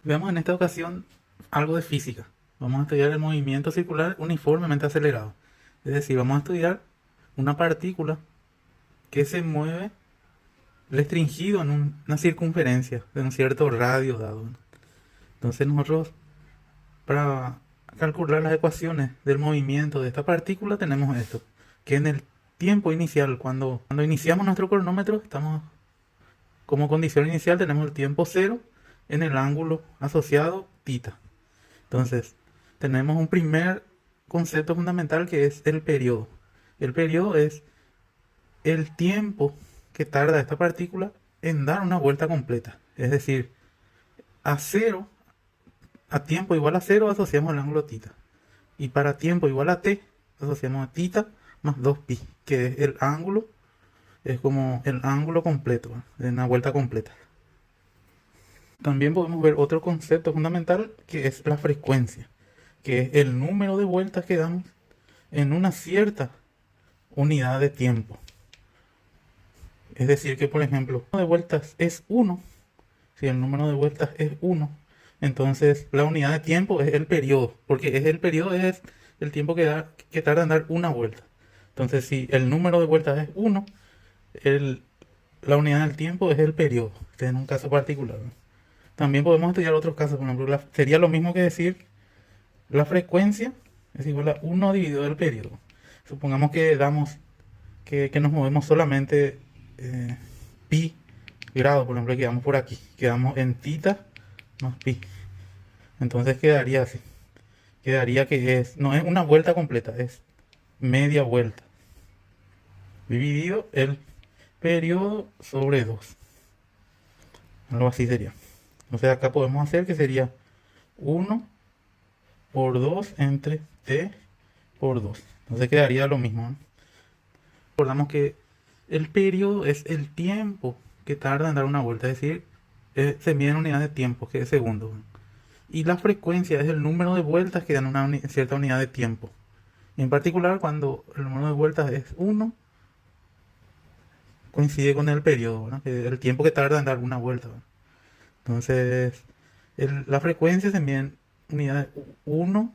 Veamos en esta ocasión algo de física. Vamos a estudiar el movimiento circular uniformemente acelerado. Es decir, vamos a estudiar una partícula que se mueve restringido en una circunferencia de un cierto radio dado. Entonces nosotros, para calcular las ecuaciones del movimiento de esta partícula, tenemos esto, que en el tiempo inicial, cuando iniciamos nuestro cronómetro, estamos como condición inicial tenemos el tiempo cero en el ángulo asociado θ. Entonces, tenemos un primer concepto fundamental que es el periodo. El periodo es el tiempo que tarda esta partícula en dar una vuelta completa. Es decir, a cero, a tiempo igual a cero asociamos el ángulo θ. Y para tiempo igual a t, asociamos a θ más 2pi, que es el ángulo, es como el ángulo completo, de una vuelta completa. También podemos ver otro concepto fundamental que es la frecuencia, que es el número de vueltas que damos en una cierta unidad de tiempo. Es decir, que por ejemplo, el número de vueltas es 1. Si el número de vueltas es 1, entonces la unidad de tiempo es el periodo, porque el periodo es el tiempo que tarda en dar una vuelta. Entonces, si el número de vueltas es 1, la unidad del tiempo es el periodo, este es en un caso particular. También podemos estudiar otros casos, por ejemplo, sería lo mismo que decir la frecuencia es igual a 1 dividido el periodo. Supongamos que que nos movemos solamente pi grados, por ejemplo, quedamos por aquí, quedamos en θ más pi. Entonces quedaría así. Quedaría que no es una vuelta completa, es media vuelta. Dividido el periodo sobre 2. Algo así sería. O sea, acá podemos hacer que sería 1 por 2 entre t por 2. Entonces quedaría lo mismo, ¿no? Recordamos que el periodo es el tiempo que tarda en dar una vuelta, es decir, se mide en unidades de tiempo, que es segundos. Y la frecuencia es el número de vueltas que dan una cierta unidad de tiempo. Y en particular, cuando el número de vueltas es 1, coincide con el periodo, ¿no? El tiempo que tarda en dar una vuelta, ¿no? Entonces, la frecuencia se mide en unidades 1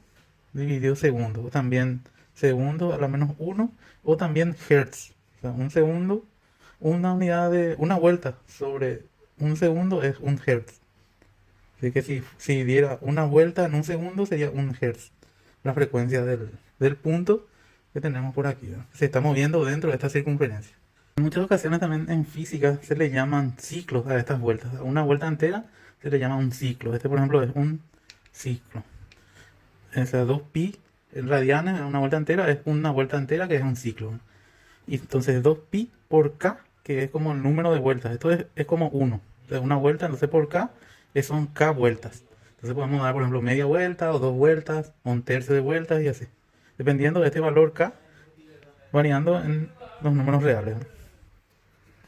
dividido segundo, o también segundo a la menos 1, o también hertz. O sea, un segundo, una vuelta sobre un segundo es un hertz. Así que si diera una vuelta en un segundo sería un hertz, la frecuencia del punto que tenemos por aquí, ¿no? Se está moviendo dentro de esta circunferencia. En muchas ocasiones también en física se le llaman ciclos a estas vueltas. A una vuelta entera se le llama un ciclo. Este, por ejemplo, es un ciclo. O sea, 2pi radianes en una vuelta entera es una vuelta entera que es un ciclo, ¿no? Y entonces 2pi por k, que es como el número de vueltas. Esto es como 1. Es una vuelta, entonces por k son k vueltas. Entonces podemos dar, por ejemplo, media vuelta o 2 vueltas, o un tercio de vueltas y así. Dependiendo de este valor k, variando en los números reales, ¿no?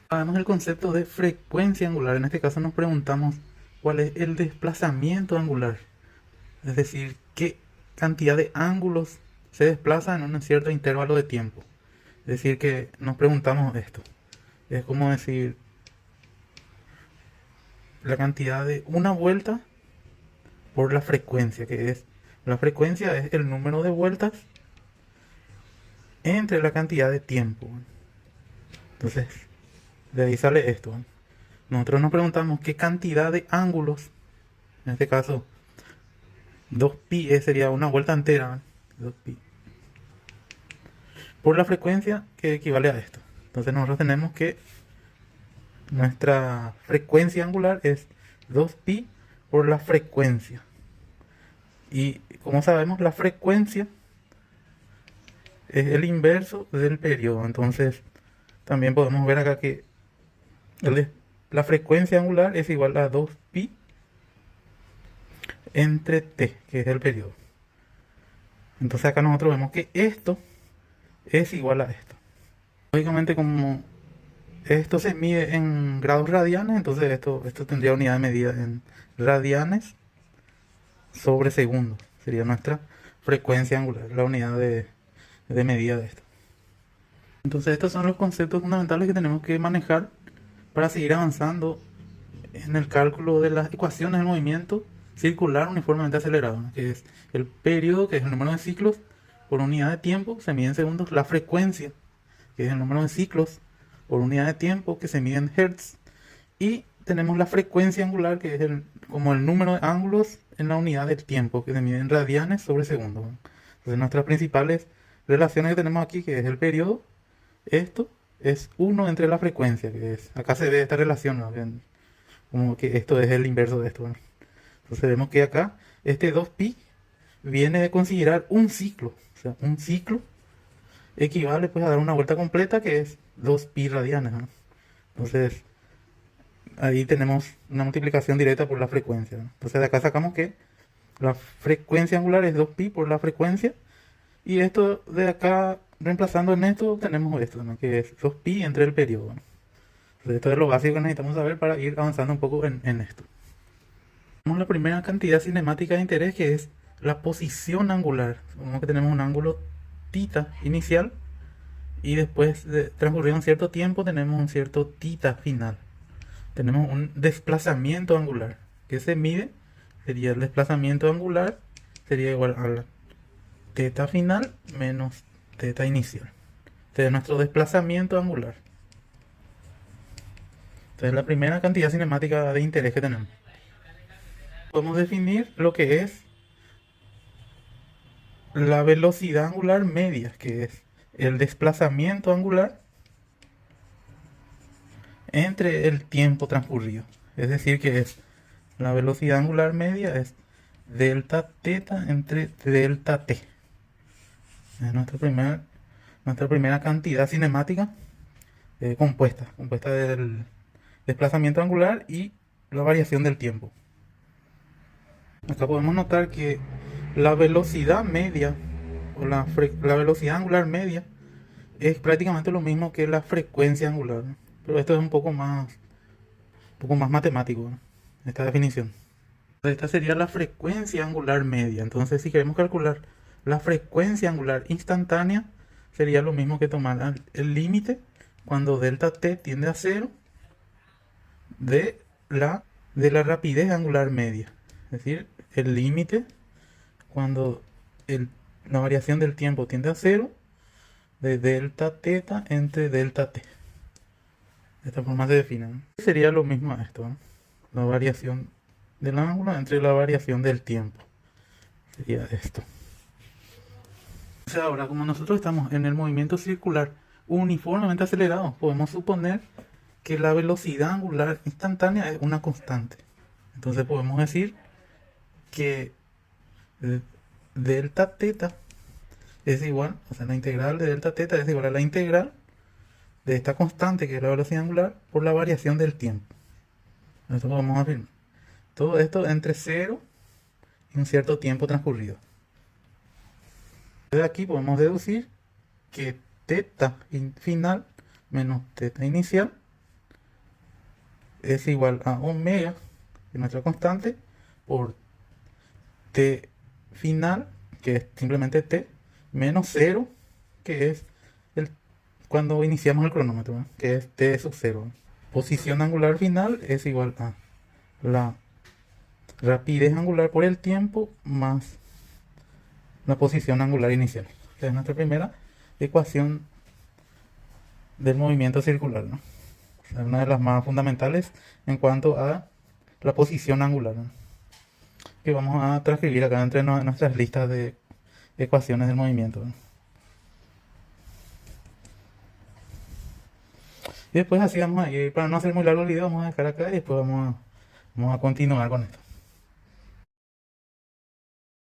Además, el concepto de frecuencia angular. En este caso nos preguntamos cuál es el desplazamiento angular. Es decir, qué cantidad de ángulos se desplazan en un cierto intervalo de tiempo. Es decir, que nos preguntamos esto. Es como decir la cantidad de una vuelta por la frecuencia, que es la frecuencia es el número de vueltas entre la cantidad de tiempo. Entonces, de ahí sale esto. Nosotros nos preguntamos qué cantidad de ángulos, en este caso 2pi sería una vuelta entera, 2pi, por la frecuencia que equivale a esto. Entonces nosotros tenemos que nuestra frecuencia angular es 2pi por la frecuencia. Y como sabemos, la frecuencia es el inverso del periodo. Entonces también podemos ver acá que la frecuencia angular es igual a 2pi entre t, que es el periodo. Entonces acá nosotros vemos que esto es igual a esto. Lógicamente, como esto se mide en grados radianes, entonces esto tendría unidad de medida en radianes sobre segundos. Sería nuestra frecuencia angular, la unidad de medida de esto. Entonces estos son los conceptos fundamentales que tenemos que manejar para seguir avanzando en el cálculo de las ecuaciones del movimiento circular uniformemente acelerado, ¿no? Que es el periodo, que es el número de ciclos por unidad de tiempo, se mide en segundos. La frecuencia, que es el número de ciclos por unidad de tiempo, que se mide en hertz. Y tenemos la frecuencia angular, que es como el número de ángulos en la unidad del tiempo, que se mide en radianes sobre segundo, ¿no? Entonces nuestras principales relaciones que tenemos aquí, que es el periodo, esto es 1 entre la frecuencia, que es, acá se ve esta relación, ¿no? Como que esto es el inverso de esto, ¿no? Entonces vemos que acá este 2pi viene de considerar un ciclo. O sea, un ciclo equivale pues a dar una vuelta completa, que es 2pi radianes, ¿no? Entonces ahí tenemos una multiplicación directa por la frecuencia, ¿no? Entonces de acá sacamos que la frecuencia angular es 2pi por la frecuencia. Y esto de acá, reemplazando en esto, tenemos esto, ¿no? Que es 2pi entre el periodo, ¿no? Entonces esto es lo básico que necesitamos saber para ir avanzando un poco en esto. Tenemos la primera cantidad cinemática de interés, que es la posición angular. Supongamos que tenemos un ángulo θ inicial y después de transcurrido un cierto tiempo tenemos un cierto θ final. Tenemos un desplazamiento angular que se mide, sería el desplazamiento angular, sería igual a la θ final menos θ inicial. Este es nuestro desplazamiento angular. Esta es la primera cantidad cinemática de interés que tenemos. Podemos definir lo que es la velocidad angular media, que es el desplazamiento angular entre el tiempo transcurrido. Es decir, que es la velocidad angular media es delta θ entre delta t. Es nuestra primera cantidad cinemática compuesta del desplazamiento angular y la variación del tiempo. Acá podemos notar que la velocidad media o la velocidad angular media es prácticamente lo mismo que la frecuencia angular, ¿no? Pero esto es un poco más matemático, ¿no? Esta definición. Esta sería la frecuencia angular media. Entonces, si queremos calcular la frecuencia angular instantánea, sería lo mismo que tomar el límite cuando delta t tiende a 0 de la rapidez angular media. Es decir, el límite cuando la variación del tiempo tiende a 0 de delta θ entre delta t. De esta forma se define, ¿no? Sería lo mismo a esto, ¿no? La variación del ángulo entre la variación del tiempo. Sería esto. O sea, ahora, como nosotros estamos en el movimiento circular uniformemente acelerado, podemos suponer que la velocidad angular instantánea es una constante. Entonces podemos decir que delta θ es igual, o sea, la integral de delta θ es igual a la integral de esta constante, que es la velocidad angular, por la variación del tiempo. Esto podemos afirmar. Todo esto entre 0 y un cierto tiempo transcurrido. De aquí podemos deducir que θ final menos θ inicial es igual a omega, que es nuestra constante, por t final, que es simplemente t, menos 0, que es cuando iniciamos el cronómetro, ¿no? Que es t sub 0. Posición angular final es igual a la rapidez angular por el tiempo más la posición angular inicial. Esta es nuestra primera ecuación del movimiento circular, ¿no? Es una de las más fundamentales en cuanto a la posición angular, ¿no? Que vamos a transcribir acá entre nuestras listas de ecuaciones del movimiento, ¿no? Y después así vamos a ir, para no hacer muy largo el video, vamos a dejar acá y después vamos a continuar con esto.